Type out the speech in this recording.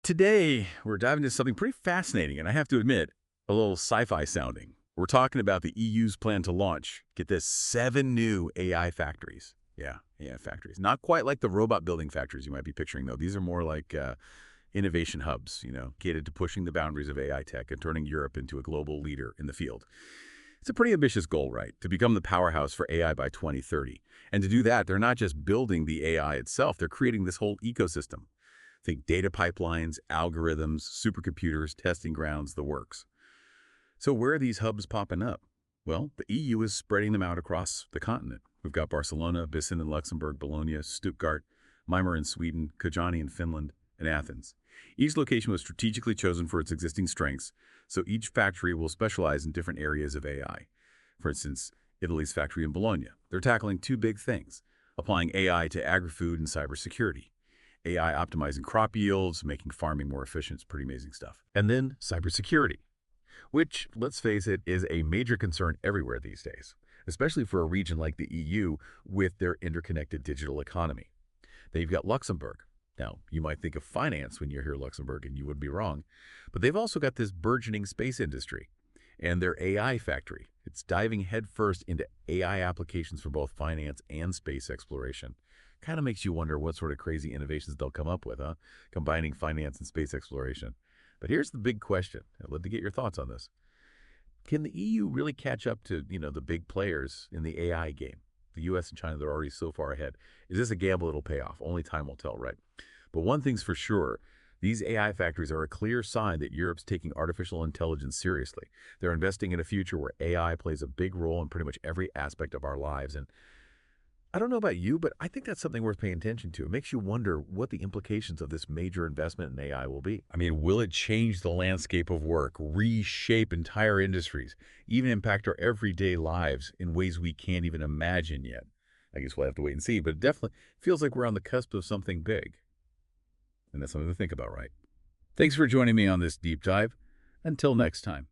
Today, we're diving into something pretty fascinating, and I have to admit, a little sci-fi sounding. We're talking about the EU's plan to launch, get this, 7 new AI factories. Yeah, AI factories. Not quite like the robot building factories you might be picturing, though. These are more like innovation hubs, catered to pushing the boundaries of AI tech and turning Europe into a global leader in the field. It's a pretty ambitious goal, right? To become the powerhouse for AI by 2030. And to do that, they're not just building the AI itself, they're creating this whole ecosystem. Think data pipelines, algorithms, supercomputers, testing grounds, the works. So where are these hubs popping up? Well, the EU is spreading them out across the continent. We've got Barcelona, Bissen in Luxembourg, Bologna, Stuttgart, Weimar in Sweden, Kajani in Finland, and Athens. Each location was strategically chosen for its existing strengths, so each factory will specialize in different areas of AI. For instance, Italy's factory in Bologna. They're tackling 2 big things: applying AI to agri-food and cybersecurity. AI optimizing crop yields, making farming more efficient. It's pretty amazing stuff. And then cybersecurity, which, let's face it, is a major concern everywhere these days, especially for a region like the EU with their interconnected digital economy. Then you've got Luxembourg. Now, you might think of finance when you hear Luxembourg, and you would be wrong, but they've also got this burgeoning space industry and their AI factory. It's diving headfirst into AI applications for both finance and space exploration. Kind of makes you wonder what sort of crazy innovations they'll come up with, huh? Combining finance and space exploration. But here's the big question. I'd love to get your thoughts on this. Can the EU really catch up to, the big players in the AI game? The US and China, they're already so far ahead. Is this a gamble that'll pay off? Only time will tell, right? But one thing's for sure, these AI factories are a clear sign that Europe's taking artificial intelligence seriously. They're investing in a future where AI plays a big role in pretty much every aspect of our lives. And I don't know about you, but I think that's something worth paying attention to. It makes you wonder what the implications of this major investment in AI will be. I mean, will it change the landscape of work, reshape entire industries, even impact our everyday lives in ways we can't even imagine yet? I guess we'll have to wait and see, but it definitely feels like we're on the cusp of something big. And that's something to think about, right? Thanks for joining me on this deep dive. Until next time.